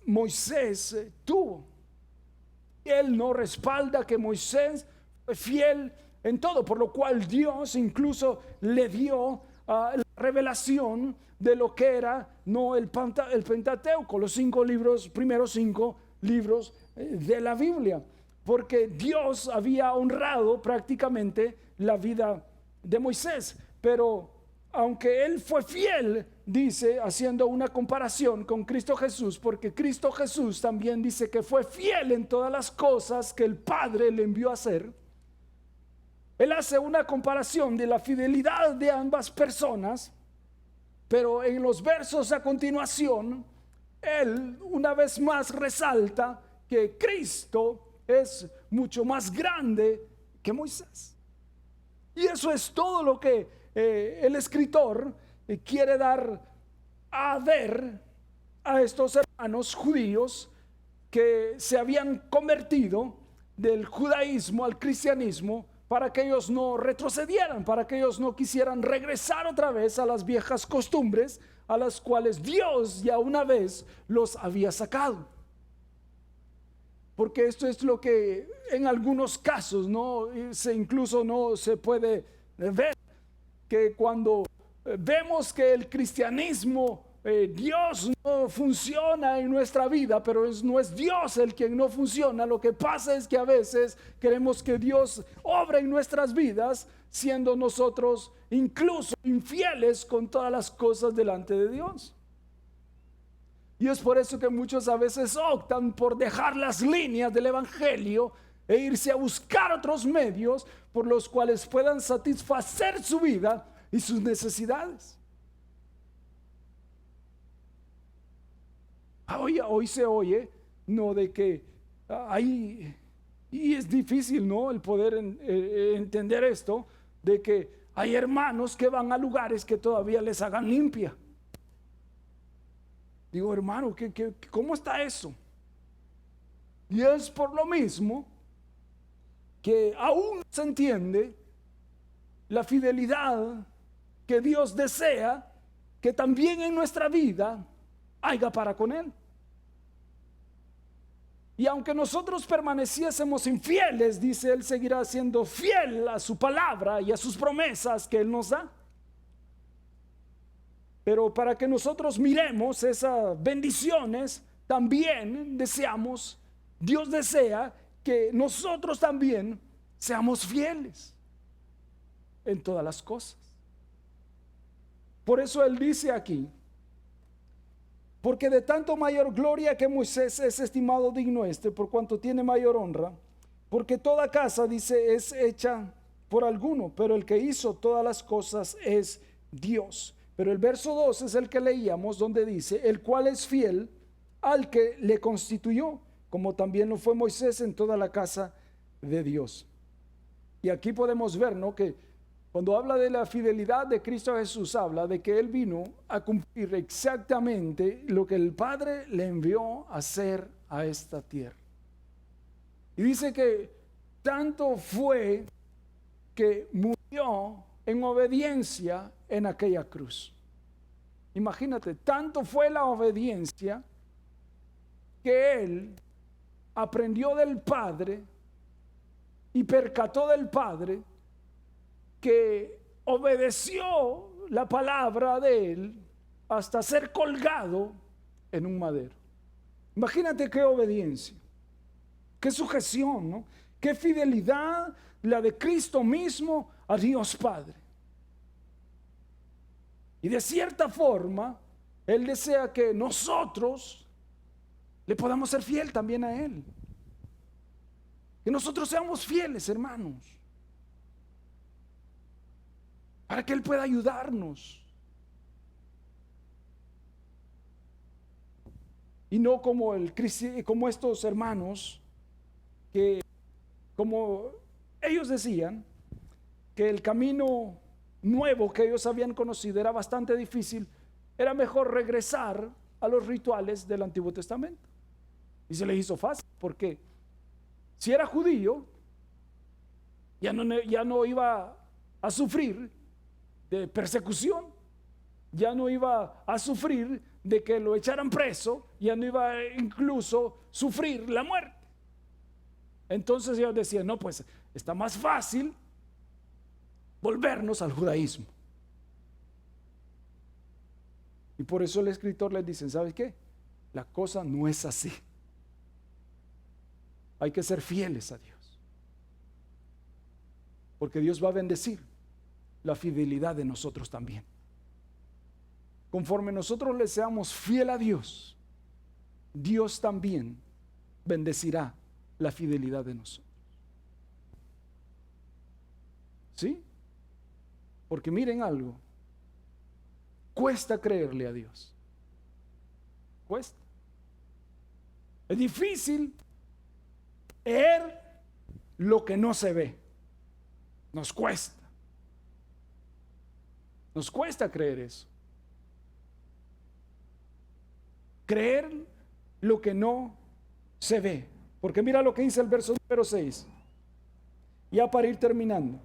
Moisés tuvo. Él no respalda que Moisés fue fiel en todo, por lo cual Dios incluso le dio la revelación de lo que era, no el Pentateuco, los primeros 5 libros de la Biblia, porque Dios había honrado prácticamente la vida de Moisés. Pero aunque él fue fiel, dice, haciendo una comparación con Cristo Jesús, porque Cristo Jesús también dice que fue fiel en todas las cosas que el Padre le envió a hacer. Él hace una comparación de la fidelidad de ambas personas, pero en los versos a continuación, él una vez más resalta que Cristo es mucho más grande que Moisés. Y eso es todo lo que el escritor quiere dar a ver a estos hermanos judíos que se habían convertido del judaísmo al cristianismo, para que ellos no retrocedieran, para que ellos no quisieran regresar otra vez a las viejas costumbres a las cuales Dios ya una vez los había sacado. Porque esto es lo que en algunos casos, ¿no?, incluso no se puede ver, que cuando vemos que el cristianismo, Dios no funciona en nuestra vida, pero no es Dios el quien no funciona. Lo que pasa es que a veces queremos que Dios obre en nuestras vidas, siendo nosotros incluso infieles con todas las cosas delante de Dios. Y es por eso que muchos a veces optan por dejar las líneas del evangelio e irse a buscar otros medios por los cuales puedan satisfacer su vida y sus necesidades. Hoy se oye, ¿no?, de que hay, y es difícil, ¿no?, el poder entender esto, de que hay hermanos que van a lugares que todavía les hagan limpia. Digo, hermano, ¿cómo está eso? Y es por lo mismo que aún se entiende la fidelidad que Dios desea que también en nuestra vida haya para con Él. Y aunque nosotros permaneciésemos infieles, dice, Él seguirá siendo fiel a su palabra y a sus promesas que Él nos da. Pero para que nosotros miremos esas bendiciones, también Dios desea que nosotros también seamos fieles en todas las cosas. Por eso Él dice aquí, Porque de tanto mayor gloria que Moisés es estimado digno por cuanto tiene mayor honra, porque toda casa, dice, es hecha por alguno, pero el que hizo todas las cosas es Dios. Pero el verso 2 es el que leíamos, donde dice, el cual es fiel al que le constituyó, como también lo fue Moisés en toda la casa de Dios. Y aquí podemos ver, ¿no?, que cuando habla de la fidelidad de Cristo Jesús, habla de que Él vino a cumplir exactamente lo que el Padre le envió a hacer a esta tierra. Y dice que tanto fue que murió en obediencia en aquella cruz. Imagínate, tanto fue la obediencia que Él aprendió del Padre y percató del Padre, que obedeció la palabra de Él hasta ser colgado en un madero. Imagínate qué obediencia, qué sujeción, ¿no? Qué fidelidad la de Cristo mismo a Dios Padre. Y de cierta forma, Él desea que nosotros le podamos ser fiel también a Él. Que nosotros seamos fieles, hermanos, para que Él pueda ayudarnos. Y no como estos hermanos, que como ellos decían, que el camino nuevo que ellos habían conocido era bastante difícil, era mejor regresar a los rituales del Antiguo Testamento. Y se les hizo fácil, porque si era judío, ya no iba a sufrir de persecución, ya no iba a sufrir de que lo echaran preso, ya no iba a incluso sufrir la muerte. Entonces ellos decían, no, pues está más fácil volvernos al judaísmo. Y por eso el escritor les dice, ¿sabes qué? La cosa no es así. Hay que ser fieles a Dios, porque Dios va a bendecir la fidelidad de nosotros también. Conforme nosotros le seamos fiel a Dios, Dios también bendecirá la fidelidad de nosotros. ¿Sí? Porque miren algo, cuesta creerle a Dios. Cuesta. Es difícil ver lo que no se ve. Nos cuesta. Nos cuesta creer eso. Creer lo que no se ve. Porque mira lo que dice el verso número 6. Ya para ir terminando.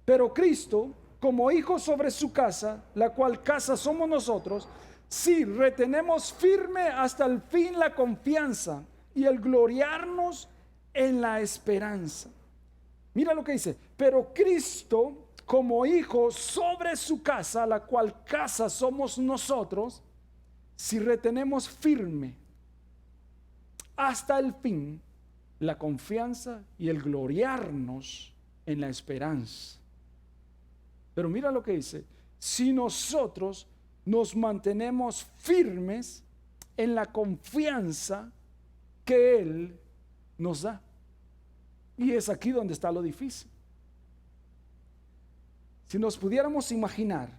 Pero Cristo, como hijo sobre su casa, la cual casa somos nosotros, si retenemos firme hasta el fin la confianza y el gloriarnos en la esperanza. Mira lo que dice. Pero Cristo, como hijo sobre su casa, la cual casa somos nosotros, si retenemos firme hasta el fin la confianza y el gloriarnos en la esperanza. Pero mira lo que dice, si nosotros nos mantenemos firmes en la confianza que Él nos da. Y es aquí donde está lo difícil. Si nos pudiéramos imaginar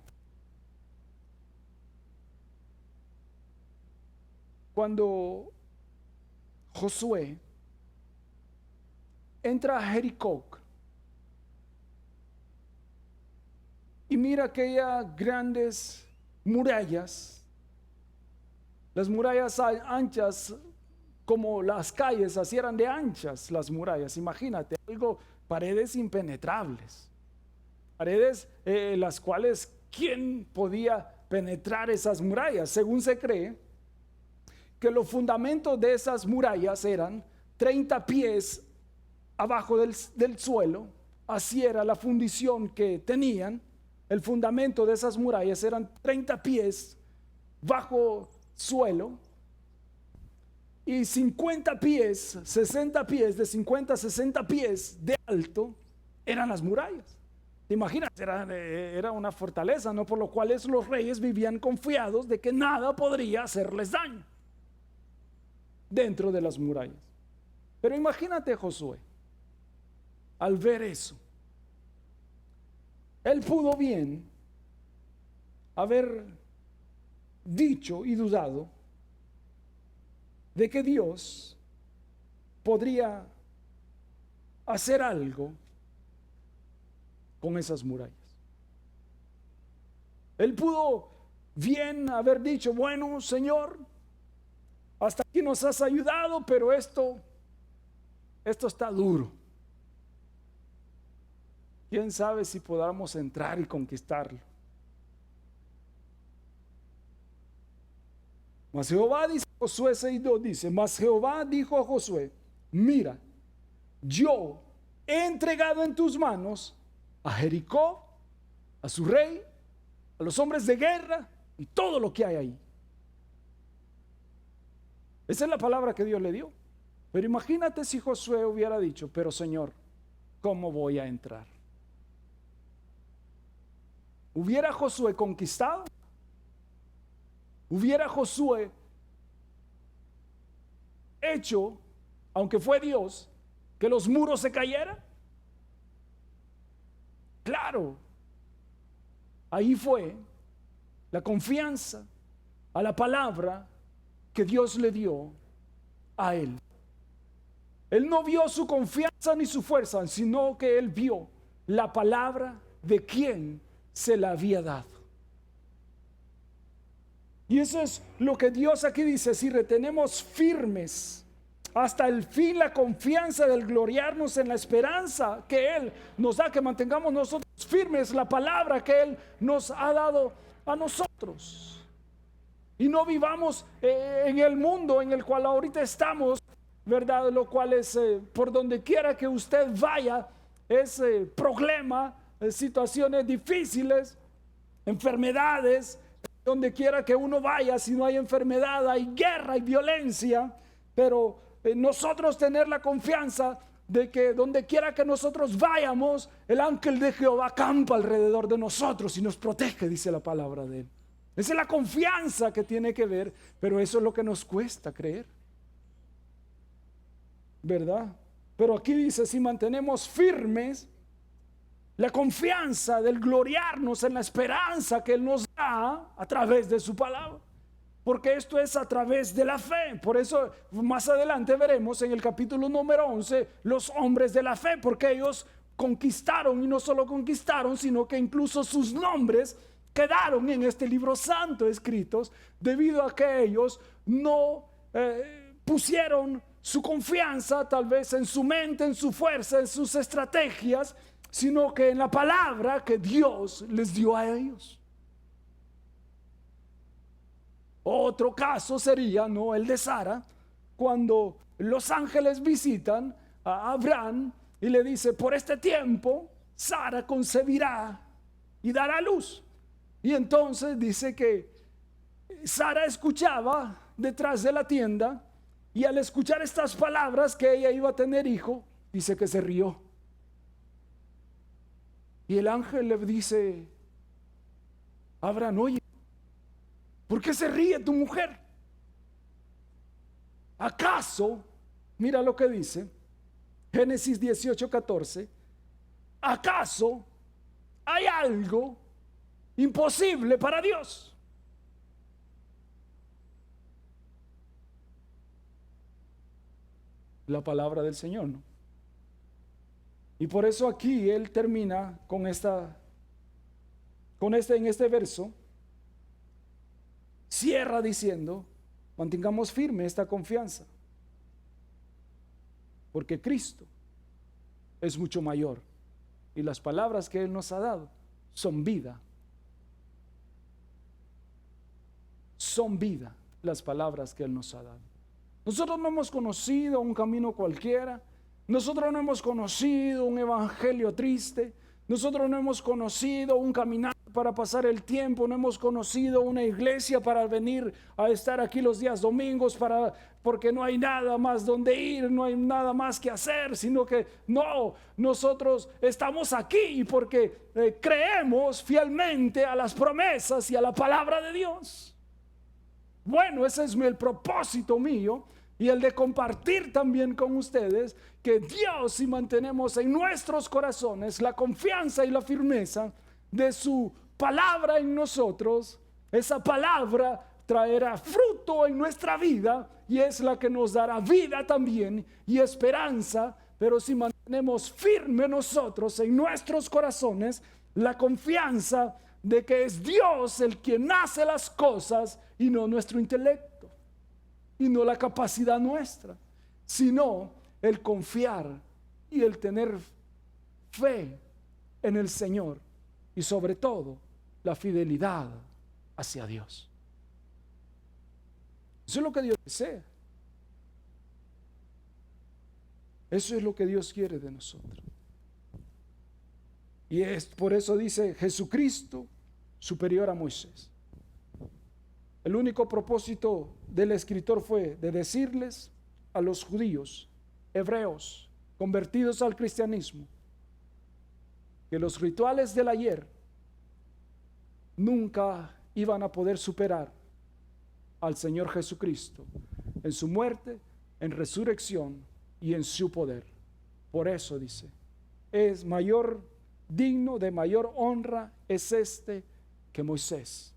cuando Josué entra a Jericó y mira aquellas grandes murallas, las murallas anchas como las calles, así eran de anchas las murallas. Imagínate, paredes impenetrables, paredes las cuales ¿quién podía penetrar esas murallas? Según se cree que los fundamentos de esas murallas eran 30 pies abajo del suelo. Así era la fundición que tenían. El fundamento de esas murallas eran 30 pies bajo suelo y 50 pies, 60 pies, de 50 a 60 pies de alto eran las murallas. ¿Te imaginas? Era una fortaleza, ¿no? Por lo cual los reyes vivían confiados de que nada podría hacerles daño dentro de las murallas. Pero imagínate Josué, al ver eso, él pudo bien haber dicho y dudado de que Dios podría hacer algo con esas murallas. Él pudo bien haber dicho, bueno, Señor, hasta aquí nos has ayudado, pero esto está duro. ¿Quién sabe si podamos entrar y conquistarlo? Mas Jehová dice, Josué 6:2 dice, mas Jehová dijo a Josué, mira, yo he entregado en tus manos a Jericó, a su rey, a los hombres de guerra y todo lo que hay ahí. Esa es la palabra que Dios le dio. Pero imagínate si Josué hubiera dicho, pero Señor, ¿cómo voy a entrar? ¿Hubiera Josué conquistado? ¿Hubiera Josué hecho, aunque fue Dios, que los muros se cayeran? Claro, ahí fue la confianza a la palabra que Dios le dio a él. Él no vio su confianza ni su fuerza, sino que él vio la palabra de quien se la había dado. Y eso es lo que Dios aquí dice: si retenemos firmes hasta el fin la confianza del gloriarnos en la esperanza que Él nos da, que mantengamos nosotros firmes la palabra que Él nos ha dado a nosotros. Y no vivamos en el mundo en el cual ahorita estamos, ¿verdad? Lo cual es, por donde quiera que usted vaya, es problema, situaciones difíciles, enfermedades. Donde quiera que uno vaya, si no hay enfermedad, hay guerra, hay violencia. Pero nosotros tener la confianza de que donde quiera que nosotros vayamos, el ángel de Jehová acampa alrededor de nosotros y nos protege, dice la palabra de Él. Esa es la confianza que tiene que ver, pero eso es lo que nos cuesta creer, ¿verdad? Pero aquí dice, si mantenemos firmes la confianza del gloriarnos en la esperanza que Él nos da a través de su palabra. Porque esto es a través de la fe. Por eso más adelante veremos en el capítulo número 11 los hombres de la fe, porque ellos conquistaron, y no solo conquistaron, sino que incluso sus nombres quedaron en este libro santo escritos, debido a que ellos no pusieron su confianza tal vez en su mente, en su fuerza, en sus estrategias, sino que en la palabra que Dios les dio a ellos. Otro caso sería, ¿no?, el de Sara, cuando los ángeles visitan a Abraham y le dice, por este tiempo Sara concebirá y dará a luz. Y entonces dice que Sara escuchaba detrás de la tienda, y al escuchar estas palabras que ella iba a tener hijo, dice que se rió. Y el ángel le dice a Abraham, oye, ¿por qué se ríe tu mujer? ¿Acaso, mira lo que dice, Génesis 18:14, ¿acaso hay algo imposible para Dios? La palabra del Señor, ¿no? Y por eso aquí él termina en este verso, cierra diciendo, mantengamos firme esta confianza, porque Cristo es mucho mayor y las palabras que Él nos ha dado son vida. Son vida las palabras que Él nos ha dado. Nosotros no hemos conocido un camino cualquiera. Nosotros no hemos conocido un evangelio triste. Nosotros no hemos conocido un caminar para pasar el tiempo, no hemos conocido una iglesia para venir a estar aquí los días domingos, porque no hay nada más donde ir, no hay nada más que hacer, sino que no, nosotros estamos aquí porque creemos fielmente a las promesas y a la palabra de Dios. Bueno, ese es el propósito mío y el de compartir también con ustedes que Dios, si mantenemos en nuestros corazones la confianza y la firmeza de su palabra en nosotros, esa palabra traerá fruto en nuestra vida y es la que nos dará vida también y esperanza. Pero si mantenemos firme nosotros en nuestros corazones la confianza de que es Dios el quien hace las cosas y no nuestro intelecto y no la capacidad nuestra, sino el confiar y el tener fe en el Señor y sobre todo la fidelidad hacia Dios. Eso es lo que Dios desea. Eso es lo que Dios quiere de nosotros. Y es por eso dice Jesucristo superior a Moisés. El único propósito del escritor fue de decirles a los judíos, hebreos, convertidos al cristianismo, que los rituales del ayer nunca iban a poder superar al Señor Jesucristo en su muerte, en resurrección y en su poder. Por eso dice, es mayor, digno de mayor honra es este que Moisés.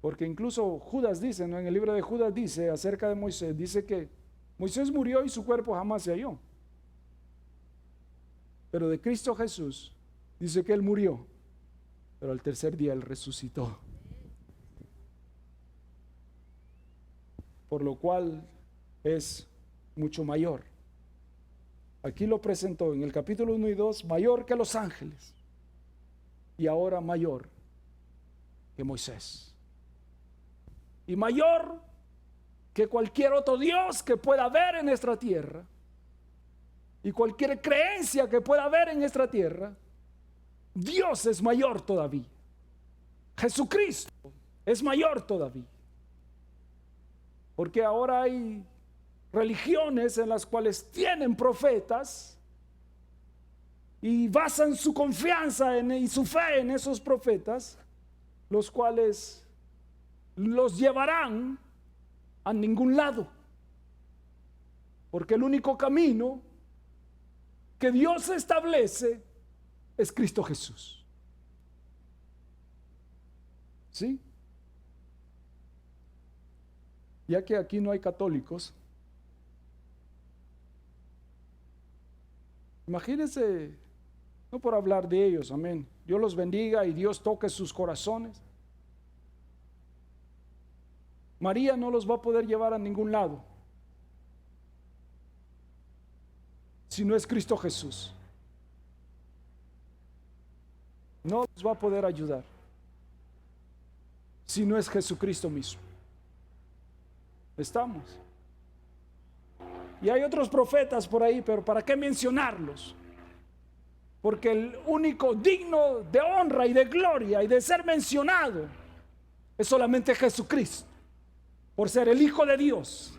Porque incluso Judas dice, ¿no? En el libro de Judas dice acerca de Moisés, dice que Moisés murió y su cuerpo jamás se halló. Pero de Cristo Jesús dice que él murió, pero al tercer día él resucitó. Por lo cual es mucho mayor. Aquí lo presentó en el capítulo 1 y 2, mayor que los ángeles. Y ahora mayor que Moisés. Y mayor que cualquier otro Dios que pueda haber en nuestra tierra. Y cualquier creencia que pueda haber en nuestra tierra. Dios es mayor todavía. Jesucristo es mayor todavía. Porque ahora hay religiones en las cuales tienen profetas y basan su confianza y su fe en esos profetas, los cuales los llevarán a ningún lado. Porque el único camino que Dios establece es Cristo Jesús. ¿Sí? Ya que aquí no hay católicos, imagínense, no por hablar de ellos, amén, Dios los bendiga y Dios toque sus corazones. María no los va a poder llevar a ningún lado si no es Cristo Jesús. No los va a poder ayudar si no es Jesucristo mismo. Estamos. Y hay otros profetas por ahí, pero ¿para qué mencionarlos? Porque el único digno de honra y de gloria y de ser mencionado es solamente Jesucristo, por ser el Hijo de Dios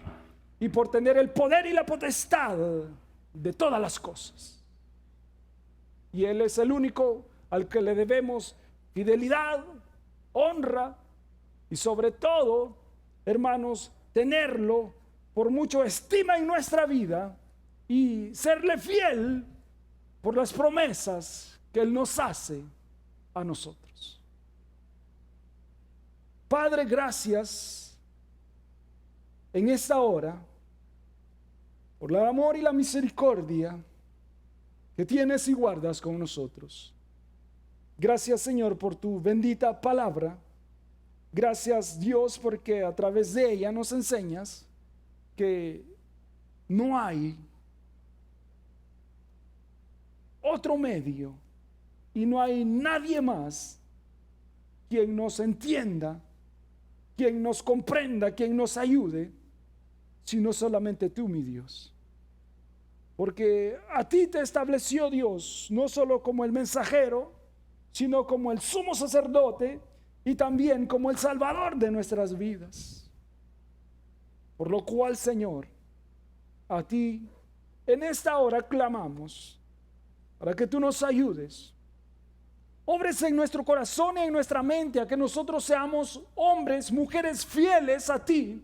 y por tener el poder y la potestad de todas las cosas. Y Él es el único al que le debemos fidelidad, honra y sobre todo, hermanos, tenerlo por mucho estima en nuestra vida y serle fiel por las promesas que Él nos hace a nosotros. Padre, gracias en esta hora por el amor y la misericordia que tienes y guardas con nosotros. Gracias, Señor, por tu bendita palabra. Gracias, Dios, porque a través de ella nos enseñas que no hay otro medio y no hay nadie más quien nos entienda, quien nos comprenda, quien nos ayude, sino solamente tú, mi Dios. Porque a ti te estableció Dios, no solo como el mensajero, sino como el sumo sacerdote y también como el Salvador de nuestras vidas. Por lo cual, Señor, a ti en esta hora clamamos para que tú nos ayudes. Obres en nuestro corazón y en nuestra mente a que nosotros seamos hombres, mujeres fieles a ti,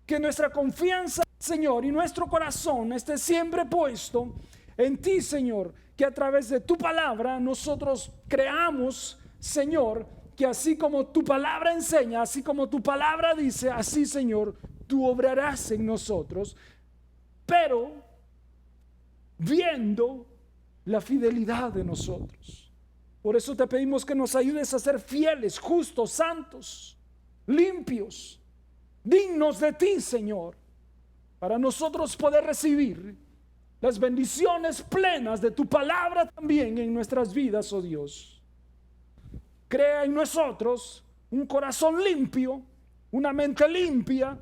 que nuestra confianza, Señor, y nuestro corazón esté siempre puesto en ti, Señor, que a través de tu palabra nosotros creamos, Señor, que así como tu palabra enseña, así como tu palabra dice, así, Señor, tú obrarás en nosotros, pero viendo la fidelidad de nosotros. Por eso te pedimos que nos ayudes a ser fieles, justos, santos, limpios, dignos de ti, Señor, para nosotros poder recibir las bendiciones plenas de tu palabra también en nuestras vidas, oh Dios. Crea en nosotros un corazón limpio, una mente limpia,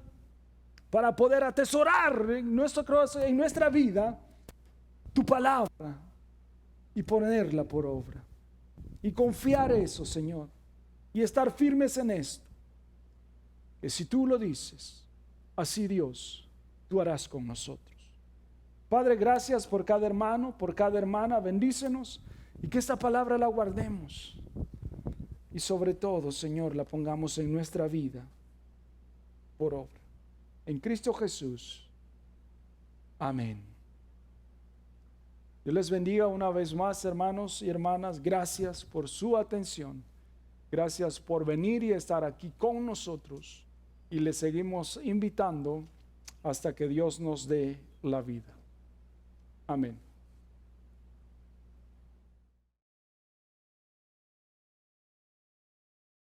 para poder atesorar en nuestra vida tu palabra y ponerla por obra. Y confiar eso, Señor, y estar firmes en esto, que si tú lo dices, así Dios, tú harás con nosotros. Padre, gracias por cada hermano, por cada hermana, bendícenos y que esta palabra la guardemos. Y sobre todo, Señor, la pongamos en nuestra vida por obra. En Cristo Jesús. Amén. Dios les bendiga una vez más, hermanos y hermanas. Gracias por su atención. Gracias por venir y estar aquí con nosotros. Y les seguimos invitando hasta que Dios nos dé la vida. Amén.